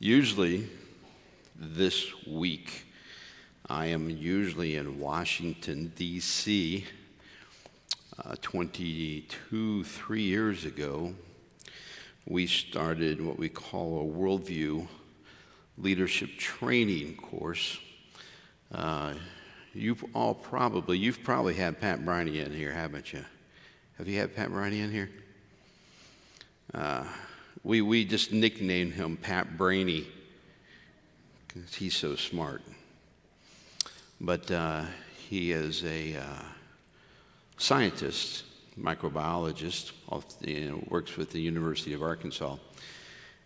Usually this week, I am usually in Washington, D.C. 3 years ago, we started what we call a Worldview Leadership Training course. You've probably had Pat Briney in here, haven't you? Have you had Pat Briney in here? We just nicknamed him Pat Brainy because he's so smart. But he is a scientist, microbiologist, works with the University of Arkansas.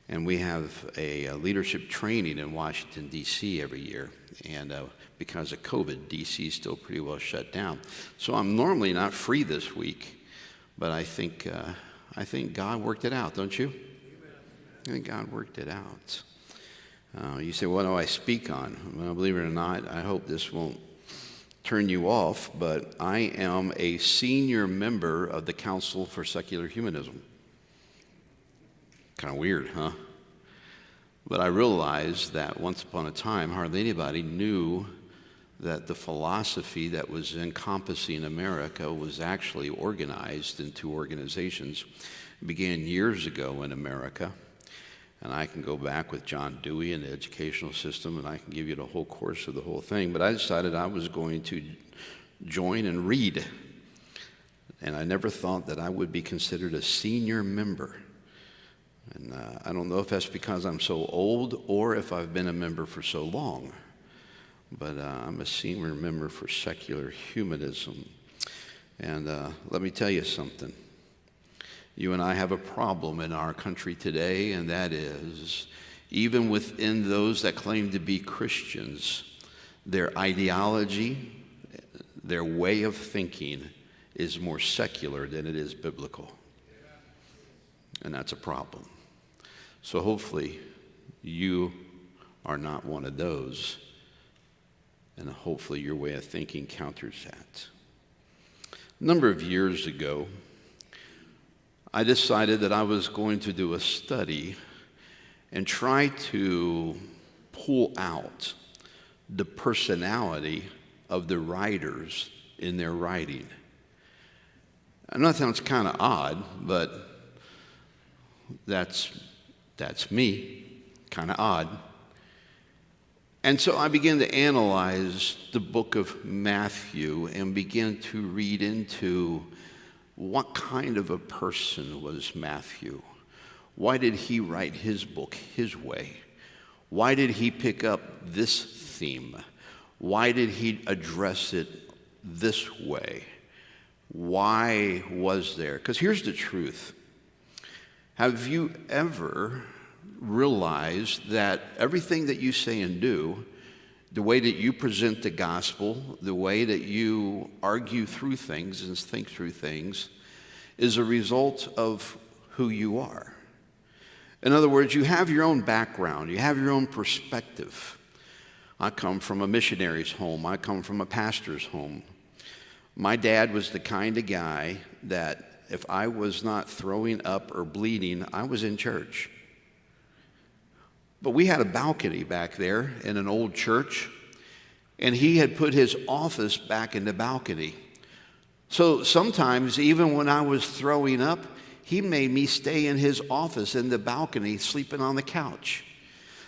And we have a leadership training in Washington, D.C. every year. And because of COVID, D.C. is still pretty well shut down. So I'm normally not free this week, but I think God worked it out, don't you? I think God worked it out. You say, what do I speak on? Well, believe it or not, I hope this won't turn you off, but I am a senior member of the Council for Secular Humanism. Kind of weird, huh? But I realized that once upon a time, hardly anybody knew that the philosophy that was encompassing America was actually organized into organizations. It began years ago in America. And I can go back with John Dewey and the educational system, and I can give you the whole course of the whole thing. But I decided I was going to join and read. And I never thought that I would be considered a senior member. And I don't know if that's because I'm so old or if I've been a member for so long. But I'm a senior member for secular humanism. And let me tell you something. You and I have a problem in our country today, and that is, even within those that claim to be Christians, their ideology, their way of thinking is more secular than it is biblical. And that's a problem. So hopefully you are not one of those, and hopefully your way of thinking counters that. A number of years ago, I decided that I was going to do a study and try to pull out the personality of the writers in their writing. I know that sounds kind of odd, but that's me, kind of odd. And so I began to analyze the book of Matthew and begin to read into what kind of a person was Matthew? Why did he write his book his way? Why did he pick up this theme? Why did he address it this way? Why was there? Because here's the truth. Have you ever realized that everything that you say and do, the way that you present the gospel, the way that you argue through things and think through things, is a result of who you are? In other words, you have your own background, you have your own perspective. I come from a missionary's home, I come from a pastor's home. My dad was the kind of guy that if I was not throwing up or bleeding, I was in church. But we had a balcony back there in an old church, and he had put his office back in the balcony. So sometimes, even when I was throwing up, he made me stay in his office in the balcony, sleeping on the couch.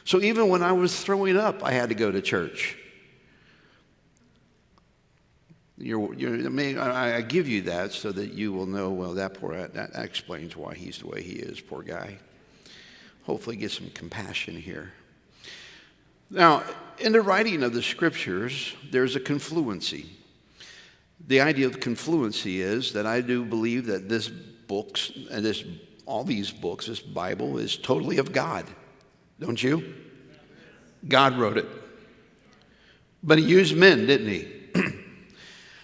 So even when I was throwing up, I had to go to church. I give you that so that you will know, well, that explains why he's the way he is, poor guy. Hopefully get some compassion here. Now, in the writing of the scriptures, there's a confluency. The idea of confluency is that I do believe that all these books, this Bible, is totally of God. Don't you? God wrote it. But he used men, didn't he?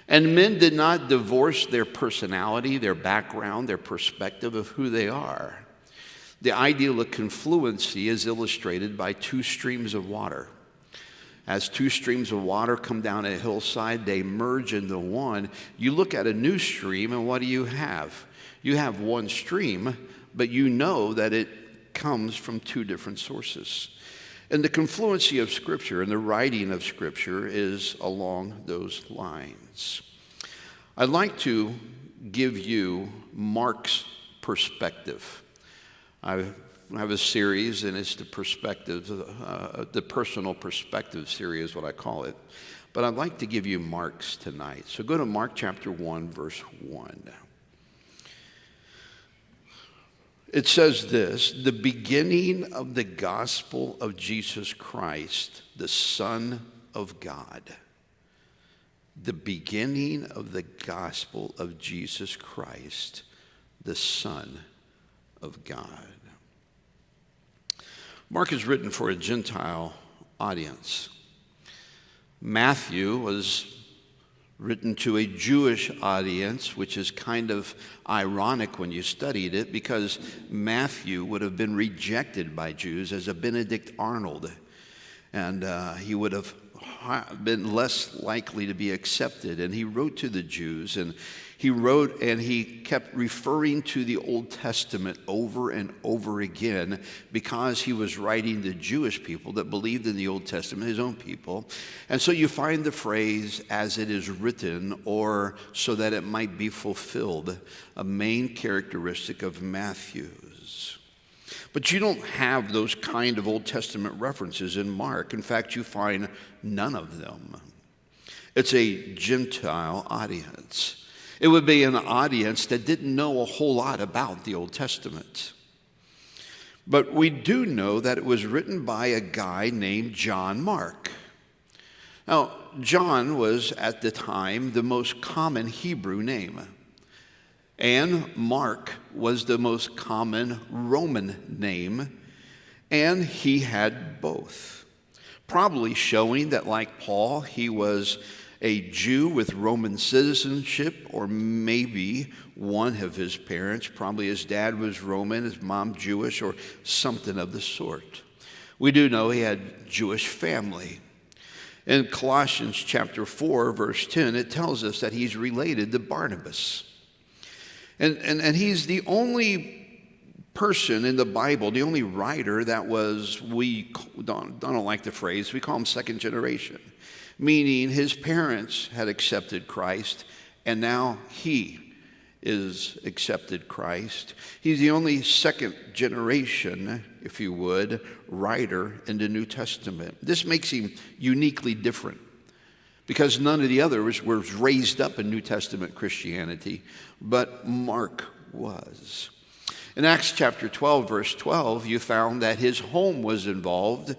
And men did not divorce their personality, their background, their perspective of who they are. The ideal of confluency is illustrated by two streams of water. As two streams of water come down a hillside, they merge into one. You look at a new stream, and what do you have? You have one stream, but you know that it comes from two different sources. And the confluency of Scripture and the writing of Scripture is along those lines. I'd like to give you Mark's perspective. I have a series, and it's the perspective, the personal perspective series is what I call it. But I'd like to give you Mark's tonight. So go to Mark chapter 1, verse 1. It says this: the beginning of the gospel of Jesus Christ, the Son of God. The beginning of the gospel of Jesus Christ, the Son of God. Mark is written for a Gentile audience. Matthew was written to a Jewish audience, which is kind of ironic when you studied it, because Matthew would have been rejected by Jews as a Benedict Arnold, and he would have been less likely to be accepted. And he wrote to the Jews, and he kept referring to the Old Testament over and over again because he was writing to Jewish people that believed in the Old Testament, his own people. And so you find the phrase, as it is written, or so that it might be fulfilled, a main characteristic of Matthew's. But you don't have those kind of Old Testament references in Mark. In fact, you find none of them. It's a Gentile audience. It would be an audience that didn't know a whole lot about the Old Testament. But we do know that it was written by a guy named John Mark. Now, John was at the time the most common Hebrew name, and Mark was the most common Roman name, and he had both. Probably showing that, like Paul, he was a Jew with Roman citizenship, or maybe one of his parents, probably his dad was Roman, his mom Jewish, or something of the sort. We do know he had Jewish family. In Colossians chapter 4, verse 10, it tells us that he's related to Barnabas. And he's the only person in the Bible, the only writer that was, we don't like the phrase, we call him second generation. Meaning his parents had accepted Christ, and now he is accepted Christ. He's the only second generation, if you would, writer in the New Testament. This makes him uniquely different, because none of the others were raised up in New Testament Christianity, but Mark was. In Acts chapter 12, verse 12, you found that his home was involved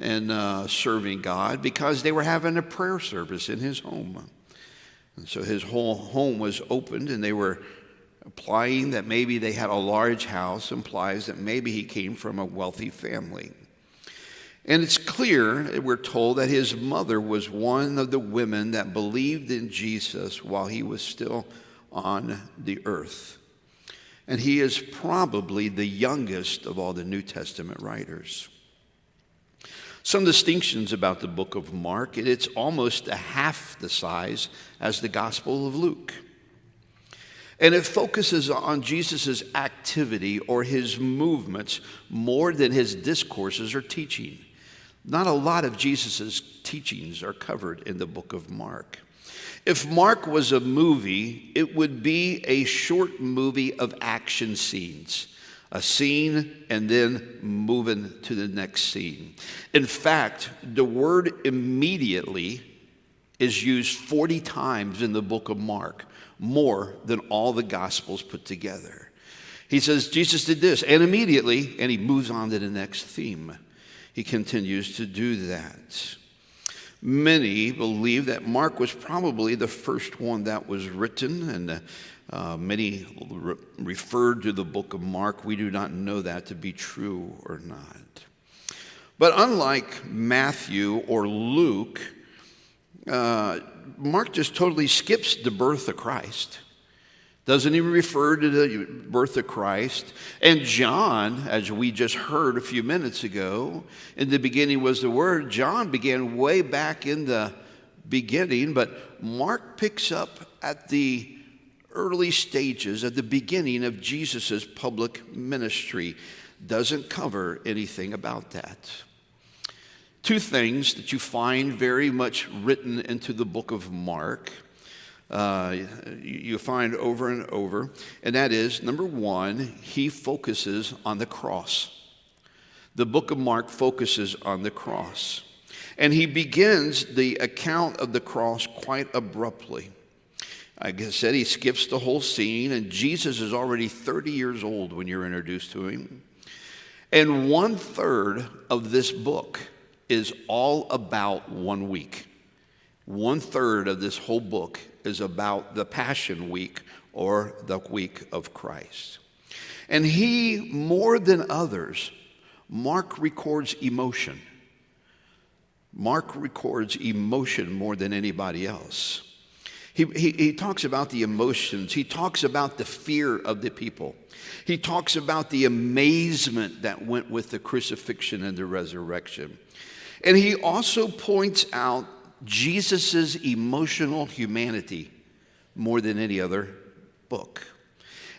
in serving God because they were having a prayer service in his home. And so his whole home was opened, and they were implying that maybe they had a large house, implies that maybe he came from a wealthy family. And it's clear, we're told, that his mother was one of the women that believed in Jesus while he was still on the earth. And he is probably the youngest of all the New Testament writers. Some distinctions about the book of Mark: it's almost a half the size as the Gospel of Luke. And it focuses on Jesus' activity or his movements more than his discourses or teaching. Not a lot of Jesus' teachings are covered in the book of Mark. If Mark was a movie, it would be a short movie of action scenes. A scene and then moving to the next scene. In fact, the word immediately is used 40 times in the book of Mark, more than all the Gospels put together. He says, Jesus did this, and immediately, and he moves on to the next theme. He continues to do that. Many believe that Mark was probably the first one that was written, and many referred to the book of Mark. We do not know that to be true or not. But unlike Matthew or Luke, Mark just totally skips the birth of Christ. Doesn't even refer to the birth of Christ. And John, as we just heard a few minutes ago, in the beginning was the Word. John began way back in the beginning, but Mark picks up at the early stages, at the beginning of Jesus' public ministry. Doesn't cover anything about that. two things that you find very much written into the book of Mark. You find over and over, and that is, number one, he focuses on the cross. The book of Mark focuses on the cross. And he begins the account of the cross quite abruptly. Like I said, he skips the whole scene, and Jesus is already 30 years old when you're introduced to him. And 1/3 of this book is all about 1 week. 1/3 of this whole book is about the Passion Week, or the week of Christ. And he, more than others, Mark records emotion. Mark records emotion more than anybody else. He talks about the emotions. He talks about the fear of the people. He talks about the amazement that went with the crucifixion and the resurrection. And he also points out Jesus' emotional humanity more than any other book.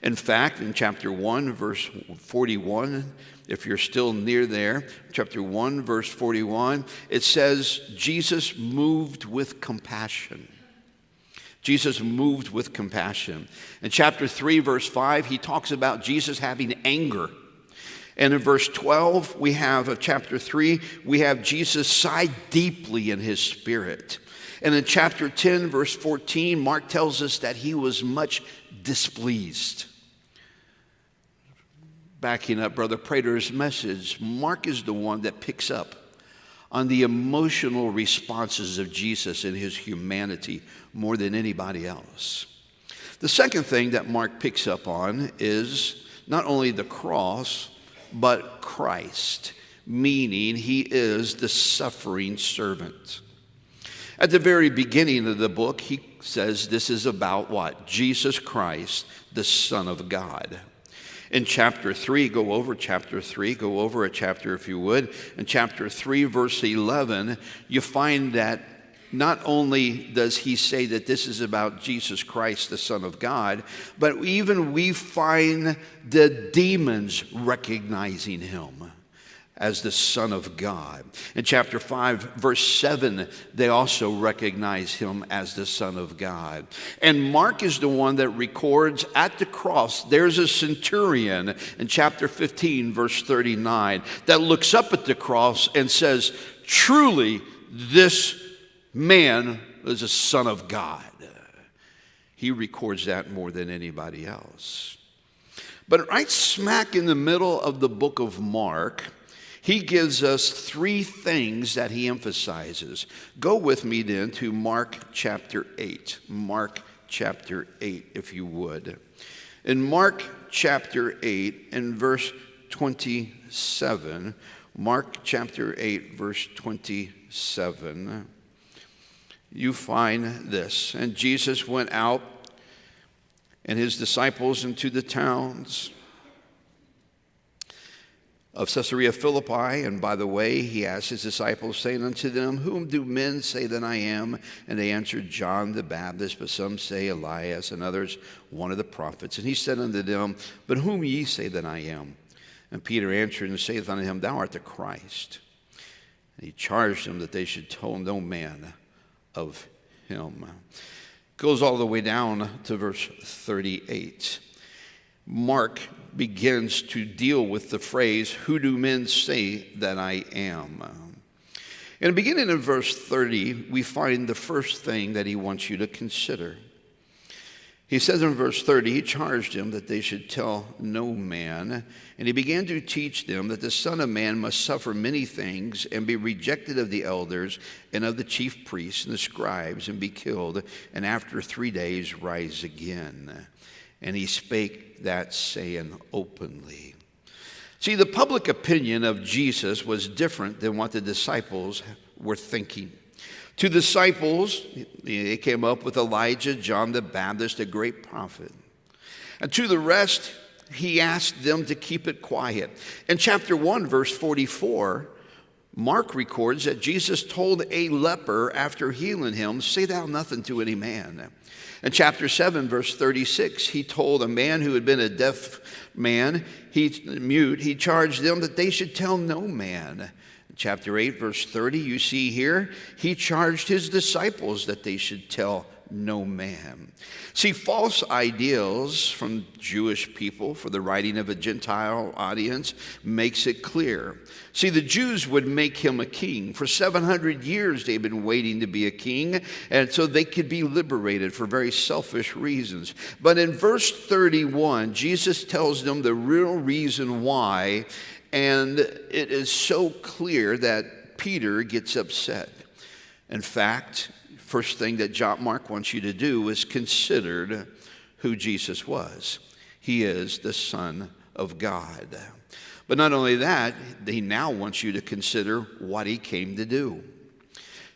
In fact, in chapter 1, verse 41, if you're still near there, chapter 1, verse 41, it says, Jesus moved with compassion. Jesus moved with compassion. In chapter 3, verse 5, he talks about Jesus having anger. And in verse 12, of chapter 3, we have Jesus sigh deeply in his spirit. And in chapter 10, verse 14, Mark tells us that he was much displeased. Backing up Brother Prater's message, Mark is the one that picks up on the emotional responses of Jesus and his humanity more than anybody else. The second thing that Mark picks up on is not only the cross, but Christ, meaning he is the suffering servant. At the very beginning of the book, he says this is about what? Jesus Christ, the Son of God. In chapter 3, go over a chapter if you would. In chapter 3, verse 11, you find that not only does he say that this is about Jesus Christ, the Son of God, but even we find the demons recognizing him as the Son of God. In chapter 5, verse 7, they also recognize him as the Son of God. And Mark is the one that records at the cross, there's a centurion in chapter 15, verse 39, that looks up at the cross and says, truly, this man is a Son of God. He records that more than anybody else. But right smack in the middle of the book of Mark, he gives us three things that he emphasizes. Go with me then to Mark chapter 8. Mark chapter 8, if you would. In Mark chapter 8 and verse 27, Mark chapter 8, verse 27, you find this. And Jesus went out and his disciples into the towns of Caesarea Philippi, and by the way, he asked his disciples, saying unto them, whom do men say that I am? And they answered, John the Baptist, but some say Elias, and others one of the prophets. And he said unto them, but whom ye say that I am? And Peter answered and saith unto him, thou art the Christ. And he charged them that they should tell no man of him. Goes all the way down to verse 38. Mark begins to deal with the phrase, who do men say that I am? And beginning in verse 30, we find the first thing that he wants you to consider. He says in verse 30, he charged them that they should tell no man, and he began to teach them that the Son of Man must suffer many things and be rejected of the elders and of the chief priests and the scribes and be killed, and after 3 days rise again. And he spake that saying openly. See, the public opinion of Jesus was different than what the disciples were thinking. To disciples, they came up with Elijah, John the Baptist, a great prophet. And to the rest, he asked them to keep it quiet. In chapter 1, verse 44, Mark records that Jesus told a leper after healing him, say thou nothing to any man. In chapter 7, verse 36, he told a man who had been a deaf man, he charged them that they should tell no man. Chapter 8, verse 30, you see here, he charged his disciples that they should tell no man. See, false ideals from Jewish people for the writing of a Gentile audience makes it clear. See, the Jews would make him a king. For 700 years they've been waiting to be a king, and so they could be liberated for very selfish reasons. But in verse 31, Jesus tells them the real reason why, and it is so clear that Peter gets upset. In fact, first thing that Mark wants you to do is consider who Jesus was. He is the Son of God. But not only that, he now wants you to consider what he came to do.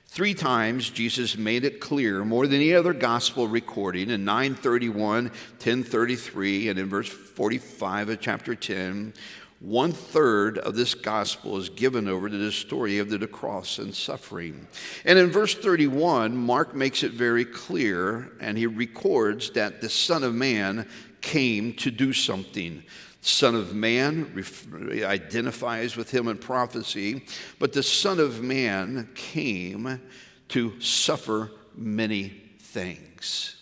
3 times Jesus made it clear, more than any other gospel recording, in 9:31, 10:33, and in verse 45 of chapter 10, 1/3 of this gospel is given over to the story of the cross and suffering. And in verse 31, Mark makes it very clear, and he records that the Son of Man came to do something. Son of Man identifies with him in prophecy, but the Son of Man came to suffer many things.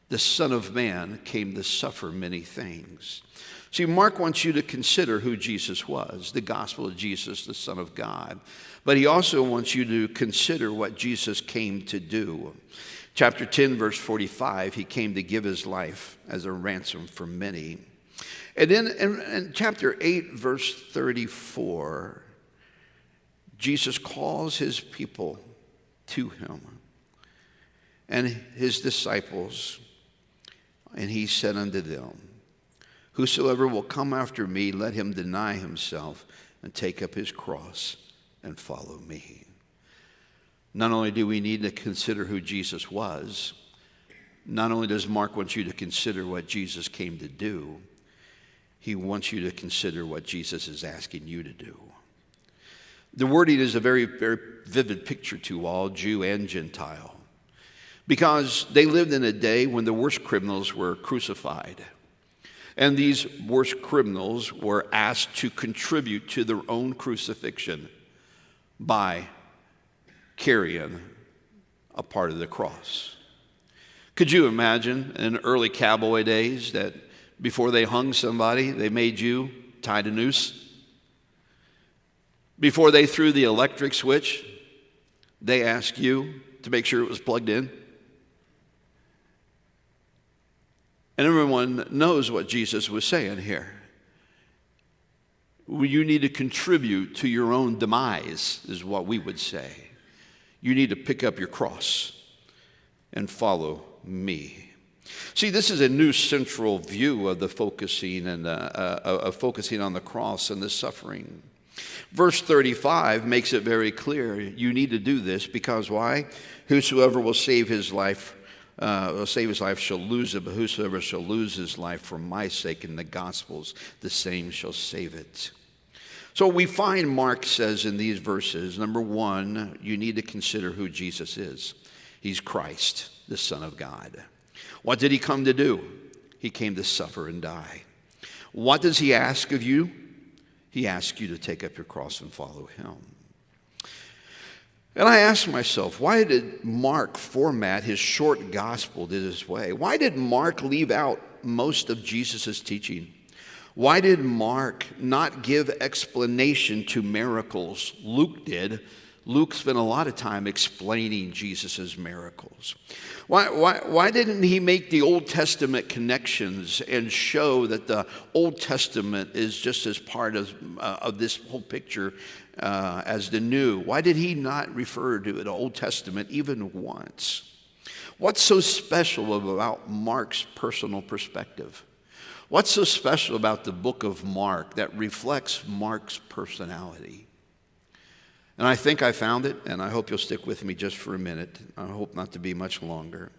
The Son of Man came to suffer many things. See, Mark wants you to consider who Jesus was, the gospel of Jesus, the Son of God. But he also wants you to consider what Jesus came to do. Chapter 10, verse 45, he came to give his life as a ransom for many. And then in chapter 8, verse 34, Jesus calls his people to him and his disciples, and he said unto them, whosoever will come after me, let him deny himself and take up his cross and follow me. Not only do we need to consider who Jesus was, not only does Mark want you to consider what Jesus came to do, he wants you to consider what Jesus is asking you to do. The wording is a very, very vivid picture to all, Jew and Gentile, because they lived in a day when the worst criminals were crucified. And these worst criminals were asked to contribute to their own crucifixion by carrying a part of the cross. Could you imagine in early cowboy days that before they hung somebody, they made you tie a noose? Before they threw the electric switch, they asked you to make sure it was plugged in? And everyone knows what Jesus was saying here. You need to contribute to your own demise, is what we would say. You need to pick up your cross and follow me. See, this is a new central view of the focusing and of focusing on the cross and the suffering. Verse 35 makes it very clear. You need to do this because why? Whosoever will save his life shall lose it, but whosoever shall lose his life for my sake in the Gospels, the same shall save it. So we find Mark says in these verses, number one, you need to consider who Jesus is. He's Christ, the Son of God. What did he come to do? He came to suffer and die. What does he ask of you? He asks you to take up your cross and follow him. And I asked myself, why did Mark format his short gospel this way? Why did Mark leave out most of Jesus' teaching? Why did Mark not give explanation to miracles? Luke did. Luke spent a lot of time explaining Jesus' miracles. Why didn't he make the Old Testament connections and show that the Old Testament is just as part of this whole picture as the New? Why did he not refer to the Old Testament even once? What's so special about Mark's personal perspective? What's so special about the book of Mark that reflects Mark's personality? And I think I found it, and I hope you'll stick with me just for a minute. I hope not to be much longer.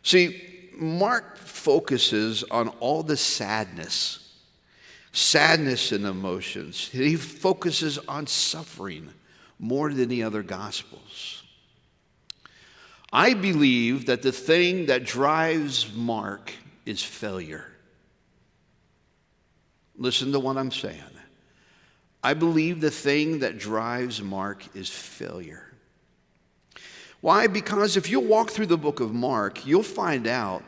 See, Mark focuses on all the sadness and emotions. He focuses on suffering more than the other Gospels. I believe that the thing that drives Mark is failure. Listen to what I'm saying. I believe the thing that drives Mark is failure. Why? Because if you walk through the book of Mark, you'll find out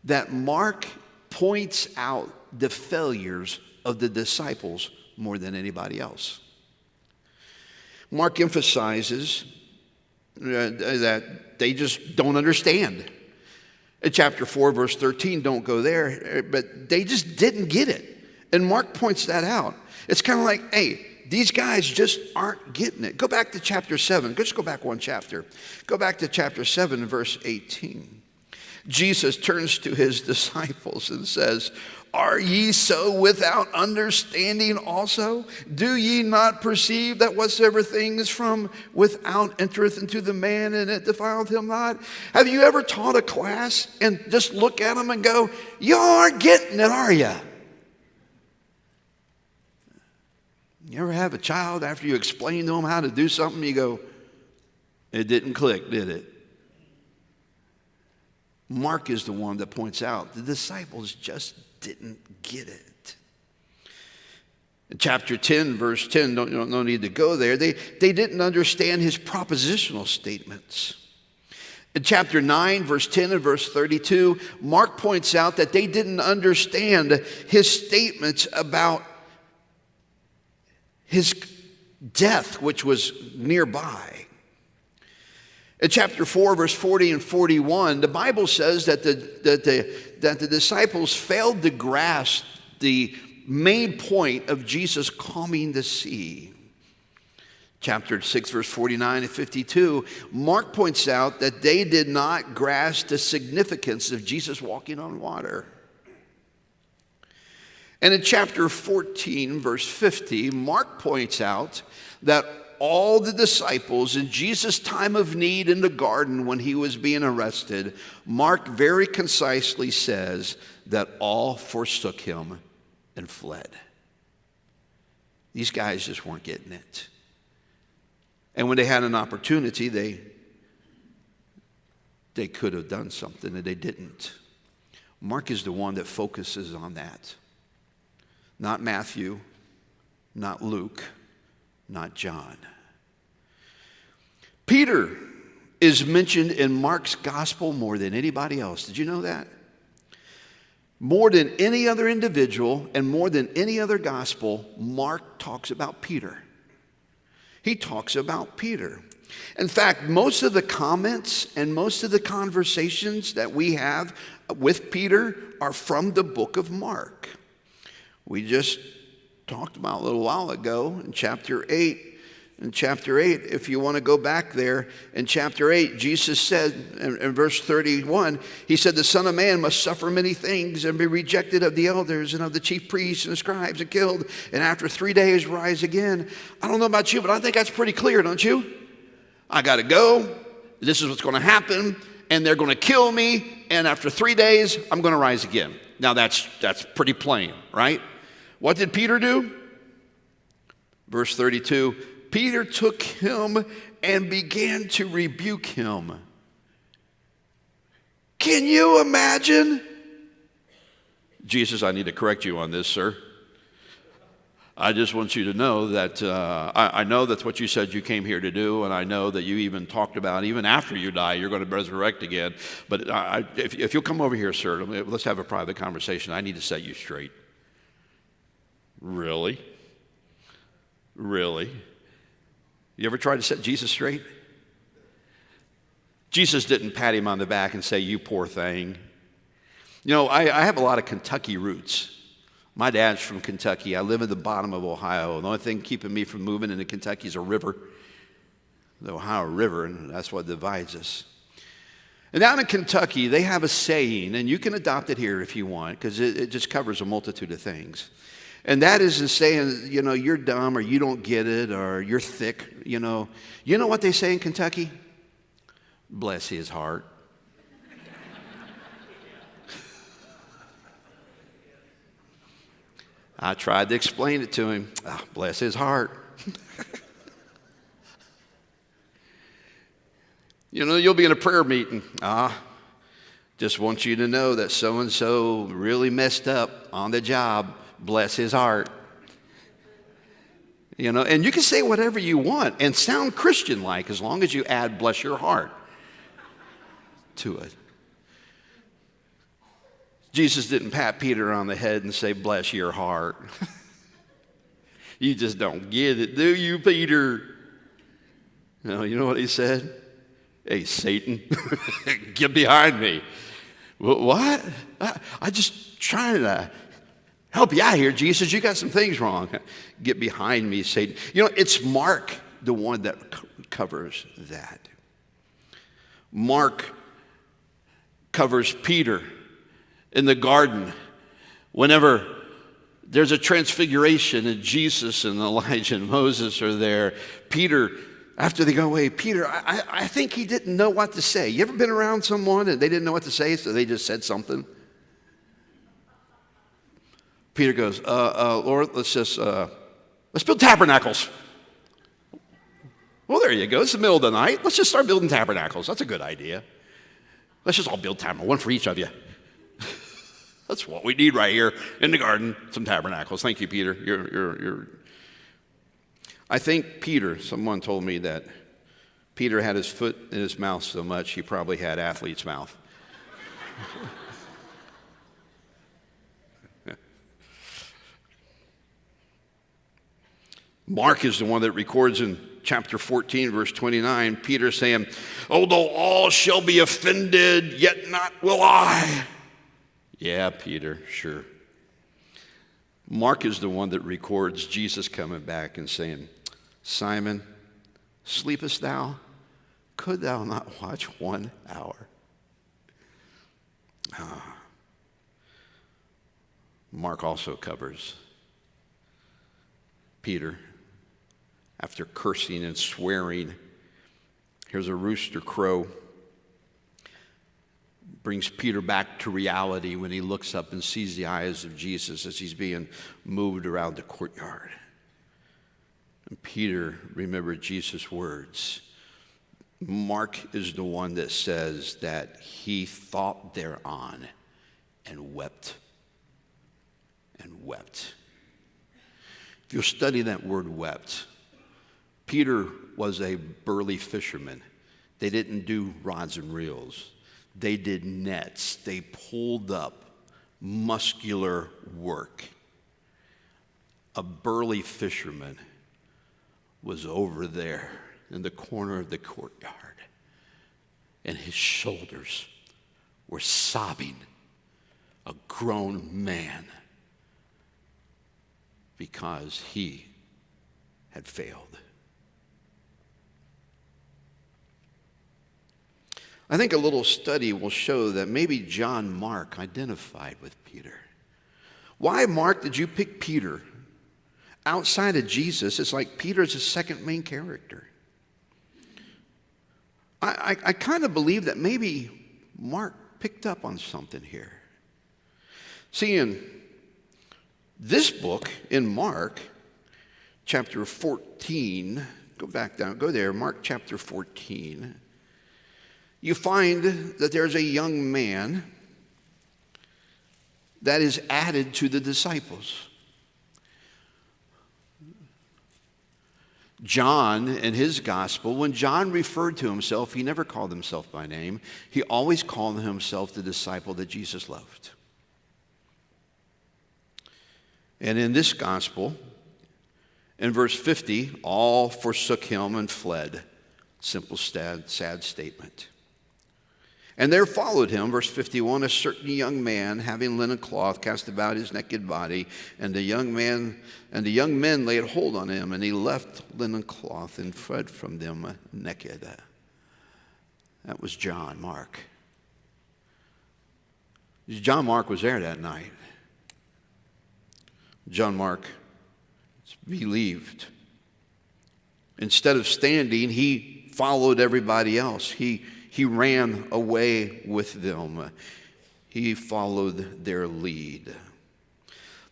that Mark points out the failures of the disciples more than anybody else. Mark emphasizes that they just don't understand. In chapter 4, verse 13, don't go there, but they just didn't get it. And Mark points that out. It's kind of like, hey, these guys just aren't getting it. Go back to chapter 7. Just go back one chapter. Go back to chapter 7, verse 18. Jesus turns to his disciples and says, are ye so without understanding also? Do ye not perceive that whatsoever thing is from without entereth into the man, and it defileth him not? Have you ever taught a class and just look at them and go, you aren't getting it, are you? You ever have a child, after you explain to them how to do something, you go, it didn't click, did it? Mark is the one that points out the disciples just didn't get it. In chapter 10, verse 10, no need to go there. They didn't understand his propositional statements. In chapter 9, verse 10 and verse 32, Mark points out that they didn't understand his statements about his death, which was nearby. In chapter 4, verse 40 and 41, the Bible says that the disciples failed to grasp the main point of Jesus calming the sea. Chapter 6, verse 49 and 52, Mark points out that they did not grasp the significance of Jesus walking on water. And in chapter 14, verse 50, Mark points out that all the disciples in Jesus' time of need in the garden when he was being arrested, Mark very concisely says that all forsook him and fled. These guys just weren't getting it. And when they had an opportunity, they could have done something, and they didn't. Mark is the one that focuses on that. Not Matthew, not Luke, not John. Peter is mentioned in Mark's gospel more than anybody else. Did you know that? More than any other individual and more than any other gospel, Mark talks about Peter. He talks about Peter. In fact, most of the comments and most of the conversations that we have with Peter are from the book of Mark. We just talked about a little while ago in chapter 8. In chapter 8, if you want to go back there, in chapter 8, Jesus said in verse 31, he said, the Son of Man must suffer many things and be rejected of the elders and of the chief priests and the scribes and killed, and after 3 days rise again. I don't know about you, but I think that's pretty clear, don't you? I got to go. This is what's going to happen, and they're going to kill me, and after 3 days, I'm going to rise again. Now, that's pretty plain, right? What did Peter do? Verse 32, Peter took him and began to rebuke him. Can you imagine? Jesus, I need to correct you on this, sir. I just want you to know that I know that's what you said you came here to do, and I know that you even talked about even after you die, you're going to resurrect again. But if you'll come over here, sir, let's have a private conversation. I need to set you straight. Really? Really? You ever tried to set Jesus straight? Jesus didn't pat him on the back and say, you poor thing. You know, I have a lot of Kentucky roots. My dad's from Kentucky. I live at the bottom of Ohio. The only thing keeping me from moving into Kentucky is a river, the Ohio River, and that's what divides us. And down in Kentucky, they have a saying, and you can adopt it here if you want, because it just covers a multitude of things. And that is in saying, you know, you're dumb or you don't get it or you're thick, you know. You know what they say in Kentucky? Bless his heart. I tried to explain it to him. Bless his heart. You know, you'll be in a prayer meeting. Just want you to know that so-and-so really messed up on the job. Bless his heart. And you can say whatever you want and sound Christian-like as long as you add bless your heart to it. Jesus didn't pat Peter on the head and say, bless your heart. You just don't get it, do you, Peter? No, you know what he said? Hey, Satan, get behind me. What? I just trying to help you out here, Jesus. You got some things wrong. Get behind me, Satan. It's Mark, the one that covers that. Mark covers Peter in the garden whenever there's a transfiguration and Jesus and Elijah and Moses are there. Peter, after they go away, Peter, I think he didn't know what to say. You ever been around someone and they didn't know what to say, so they just said something? Peter goes, Lord, let's build tabernacles. Well, there you go. It's the middle of the night. Let's just start building tabernacles. That's a good idea. Let's just all build tabernacles, one for each of you. That's what we need right here in the garden, some tabernacles. Thank you, Peter. I think someone told me that Peter had his foot in his mouth so much he probably had athlete's mouth. Mark is the one that records in chapter 14, verse 29, Peter saying, although all shall be offended, yet not will I. Yeah, Peter, sure. Mark is the one that records Jesus coming back and saying, Simon, sleepest thou? Could thou not watch 1 hour? Mark also covers Peter. After cursing and swearing, here's a rooster crow. Brings Peter back to reality when he looks up and sees the eyes of Jesus as he's being moved around the courtyard. And Peter remembered Jesus' words. Mark is the one that says that he thought thereon and wept and wept. If you'll study that word wept, Peter was a burly fisherman. They didn't do rods and reels. They did nets. They pulled up muscular work. A burly fisherman was over there in the corner of the courtyard, and his shoulders were sobbing, a grown man, because he had failed. I think a little study will show that maybe John Mark identified with Peter. Why, Mark, did you pick Peter? Outside of Jesus, it's like Peter's the second main character. I kind of believe that maybe Mark picked up on something here. See, in this book, in Mark, chapter 14, go there, Mark chapter 14. You find that there's a young man that is added to the disciples. John, in his gospel, when John referred to himself, he never called himself by name. He always called himself the disciple that Jesus loved. And in this gospel, in verse 50, all forsook him and fled. Simple, sad statement. And there followed him, verse 51, a certain young man having linen cloth cast about his naked body, and the young men laid hold on him, and he left linen cloth and fled from them naked. That was John Mark. John Mark was there that night. John Mark believed. Instead of standing, he followed everybody else. He ran away with them. He followed their lead.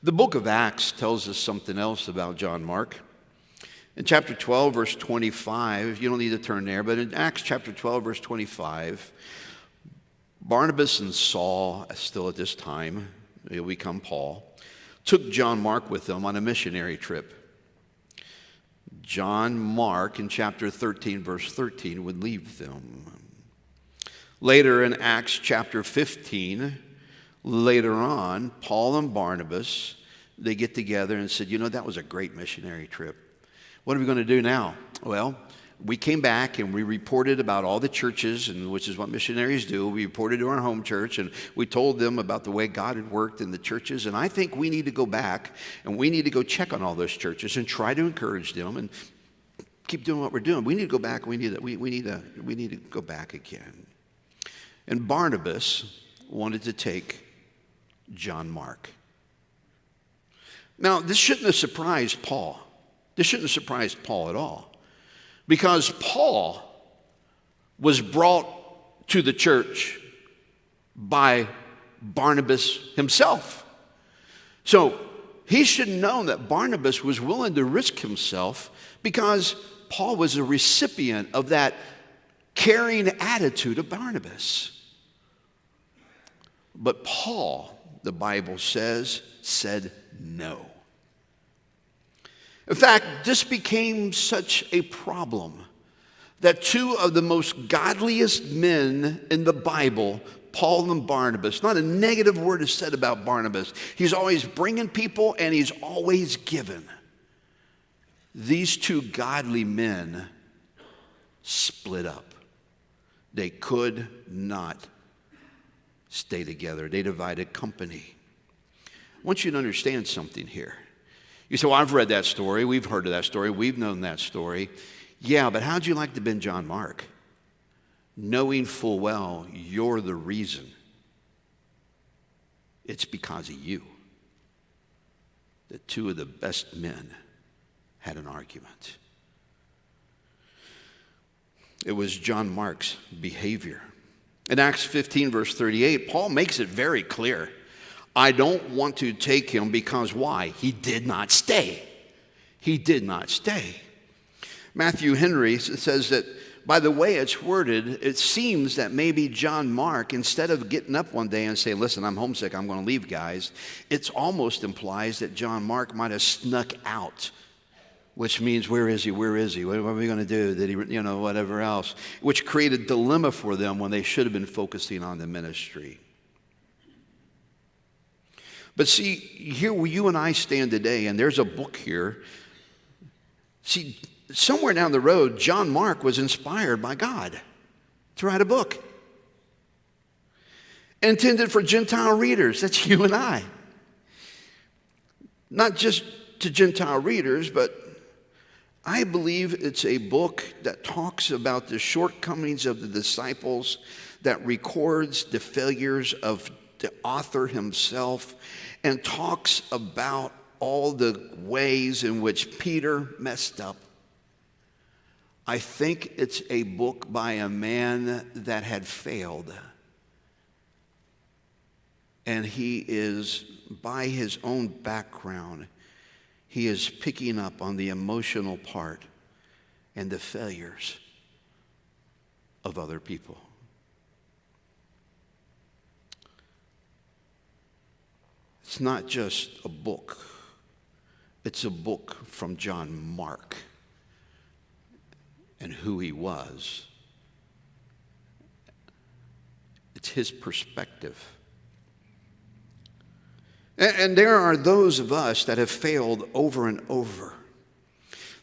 The book of Acts tells us something else about John Mark. In chapter 12, verse 25, you don't need to turn there, but in Acts chapter 12, verse 25, Barnabas and Saul, still at this time, he'll become Paul, took John Mark with them on a missionary trip. John Mark in chapter 13, verse 13, would leave them. Later in Acts chapter 15, later on, Paul and Barnabas, they get together and said, that was a great missionary trip. What are we going to do now? Well, we came back and we reported about all the churches, and which is what missionaries do. We reported to our home church and we told them about the way God had worked in the churches. And I think we need to go back and we need to go check on all those churches and try to encourage them and keep doing what we're doing. We need to go back. We need to go back again. And Barnabas wanted to take John Mark. Now, this shouldn't have surprised Paul. This shouldn't have surprised Paul at all. Because Paul was brought to the church by Barnabas himself. So he should have known that Barnabas was willing to risk himself because Paul was a recipient of that caring attitude of Barnabas. But Paul, the Bible says, said no. In fact, this became such a problem that two of the most godliest men in the Bible, Paul and Barnabas, not a negative word is said about Barnabas. He's always bringing people and he's always giving. These two godly men split up. They could not stay together. They divided company. I want you to understand something here. You say, well, I've read that story. We've heard of that story. We've known that story. Yeah, but how'd you like to have been John Mark? Knowing full well you're the reason. It's because of you that two of the best men had an argument. It was John Mark's behavior. In Acts 15, verse 38, Paul makes it very clear. I don't want to take him because why? He did not stay. He did not stay. Matthew Henry says that by the way it's worded, it seems that maybe John Mark, instead of getting up one day and saying, listen, I'm homesick, I'm going to leave, guys, it almost implies that John Mark might have snuck out, which means, where is he? Where is he? What are we going to do? Did he, whatever else, which created a dilemma for them when they should have been focusing on the ministry. But see, here where you and I stand today, and there's a book here. See, somewhere down the road, John Mark was inspired by God to write a book. Intended for Gentile readers. That's you and I. Not just to Gentile readers, but I believe it's a book that talks about the shortcomings of the disciples, that records the failures of the author himself, and talks about all the ways in which Peter messed up. I think it's a book by a man that had failed. And he is, by his own background, he is picking up on the emotional part and the failures of other people. It's not just a book. It's a book from John Mark and who he was. It's his perspective. And there are those of us that have failed over and over.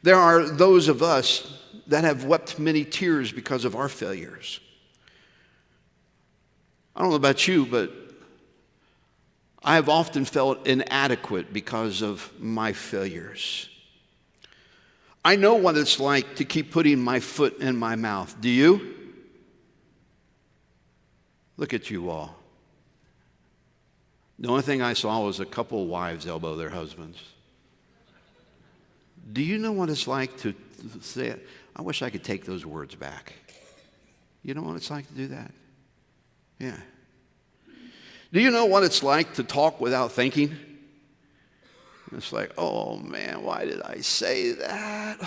There are those of us that have wept many tears because of our failures. I don't know about you, but I have often felt inadequate because of my failures. I know what it's like to keep putting my foot in my mouth. Do you? Look at you all. The only thing I saw was a couple of wives elbow their husbands. Do you know what it's like to say it? I wish I could take those words back. You know what it's like to do that? Yeah. Do you know what it's like to talk without thinking? It's like, oh man, why did I say that?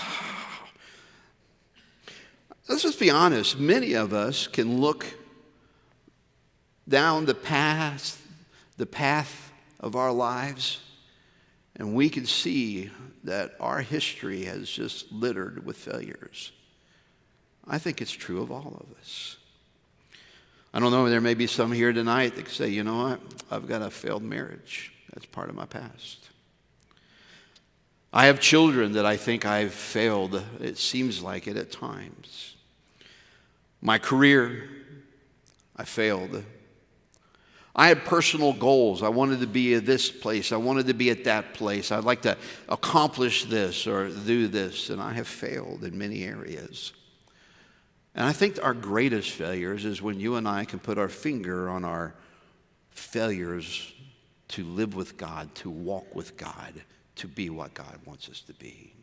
Let's just be honest. Many of us can look down the path of our lives And we can see that our history has just littered with failures. I think it's true of all of us. I don't know, there may be some here tonight that say, you know what, I've got a failed marriage. That's part of my past. I have children that I think I've failed. It seems like it at times. My career, I failed. I had personal goals. I wanted to be at this place. I wanted to be at that place. I'd like to accomplish this or do this, and I have failed in many areas. And I think our greatest failures is when you and I can put our finger on our failures to live with God, to walk with God, to be what God wants us to be.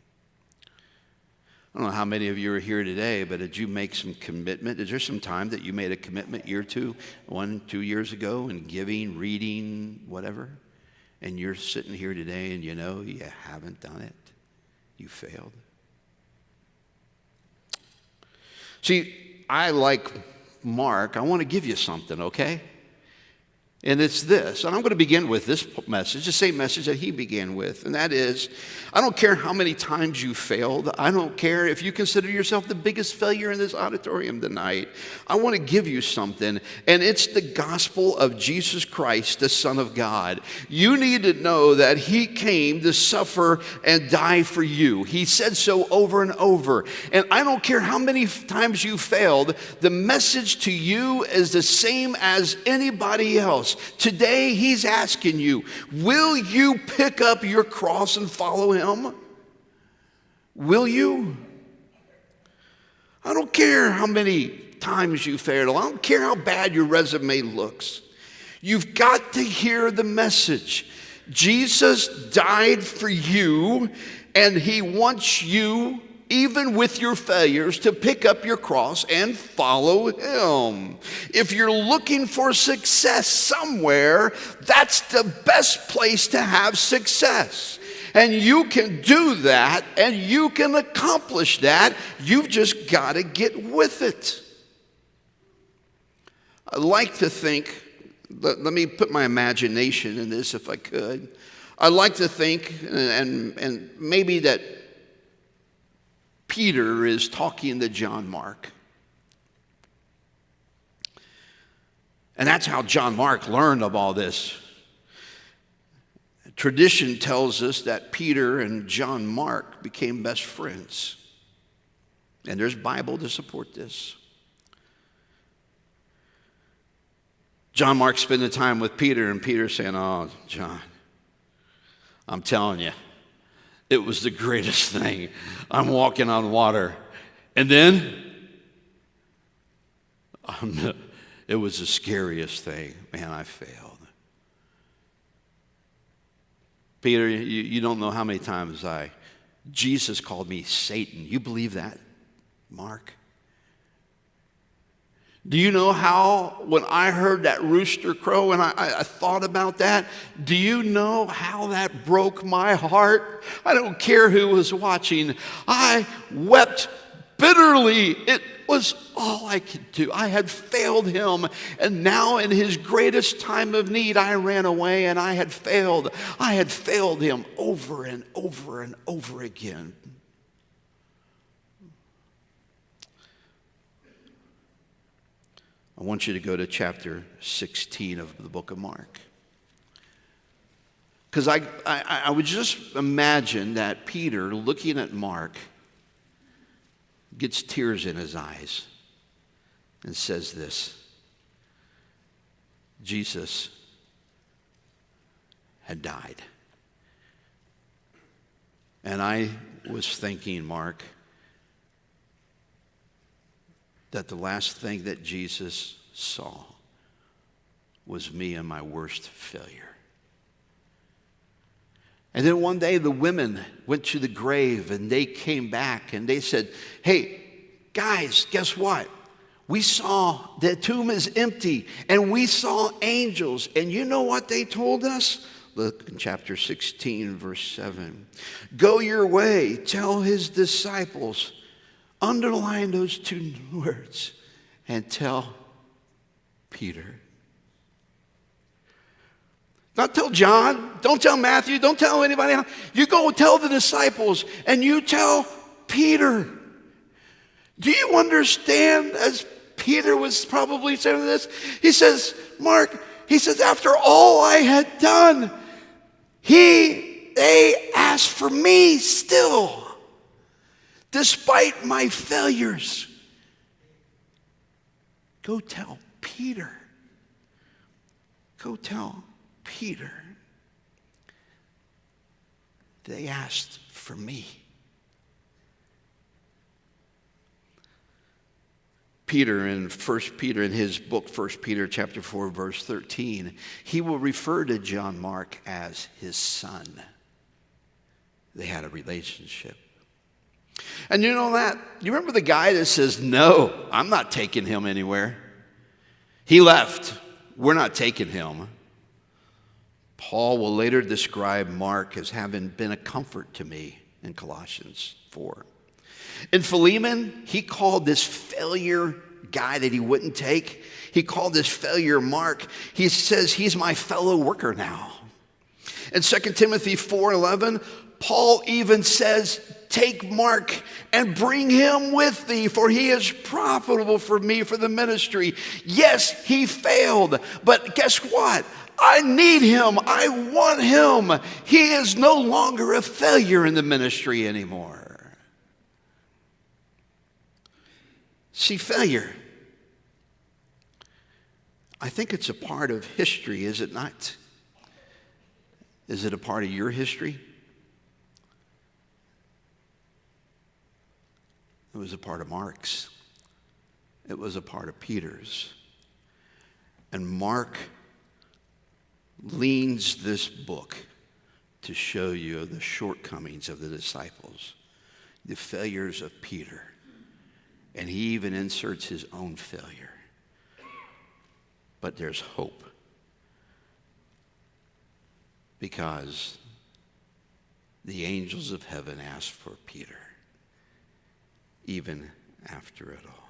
I don't know how many of you are here today, but did you make some commitment? Is there some time that you made a commitment year or two, 1, 2 years ago in giving, reading, whatever? And you're sitting here today and you know you haven't done it. You failed. See, I like Mark. I want to give you something, okay? And it's this, and I'm going to begin with this message, the same message that he began with, and that is, I don't care how many times you failed. I don't care if you consider yourself the biggest failure in this auditorium tonight. I want to give you something, and it's the gospel of Jesus Christ, the Son of God. You need to know that he came to suffer and die for you. He said so over and over, and I don't care how many times you failed, the message to you is the same as anybody else. Today, he's asking you, will you pick up your cross and follow him? Will you? I don't care how many times you failed. I don't care how bad your resume looks. You've got to hear the message. Jesus died for you, and he wants you, even with your failures, to pick up your cross and follow him. If you're looking for success somewhere, that's the best place to have success. And you can do that, and you can accomplish that. You've just got to get with it. I like to think, let me put my imagination in this if I could. I like to think, and maybe that Peter is talking to John Mark. And that's how John Mark learned of all this. Tradition tells us that Peter and John Mark became best friends. And there's Bible to support this. John Mark spending time with Peter, and Peter saying, oh, John, I'm telling you, it was the greatest thing. I'm walking on water. And then, it was the scariest thing. Man, I failed. Peter, you don't know how many times Jesus called me Satan. You believe that, Mark? Do you know how, when I heard that rooster crow and I thought about that, do you know how that broke my heart? I don't care who was watching. I wept bitterly. It was all I could do. I had failed him, and now in his greatest time of need, I ran away and I had failed. I had failed him over and over and over again. I want you to go to chapter 16 of the book of Mark. Because I would just imagine that Peter, looking at Mark, gets tears in his eyes and says this: Jesus had died. And I was thinking, Mark, that the last thing that Jesus saw was me and my worst failure. And then one day the women went to the grave and they came back and they said, hey, guys, guess what? We saw the tomb is empty and we saw angels. And you know what they told us? Look in chapter 16, verse 7. Go your way, tell his disciples. Underline those two words and tell Peter. Not tell John, don't tell Matthew, don't tell anybody else. You go tell the disciples, and you tell Peter. Do you understand, as Peter was probably saying this? He says, Mark, he says, after all I had done, they asked for me still, despite my failures. Go tell Peter. Go tell Peter. They asked for me. Peter in 1 Peter, in his book, 1 Peter chapter 4, verse 13, he will refer to John Mark as his son. They had a relationship. And you know that? You remember the guy that says, no, I'm not taking him anywhere. He left. We're not taking him. Paul will later describe Mark as having been a comfort to me in Colossians 4. In Philemon, he called this failure guy that he wouldn't take, he called this failure Mark. He says he's my fellow worker now. In 2 Timothy 4:11, Paul even says, take Mark and bring him with thee, for he is profitable for me for the ministry. Yes, he failed, but guess what? I need him. I want him. He is no longer a failure in the ministry anymore. See, failure, I think it's a part of history, is it not? Is it a part of your history? It was a part of Mark's. It was a part of Peter's. And Mark leans this book to show you the shortcomings of the disciples, the failures of Peter. And he even inserts his own failure. But there's hope. Because the angels of heaven asked for Peter, even after it all.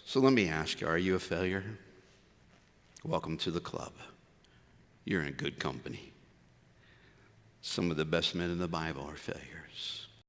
So let me ask you, are you a failure? Welcome to the club. You're in good company. Some of the best men in the Bible are failures.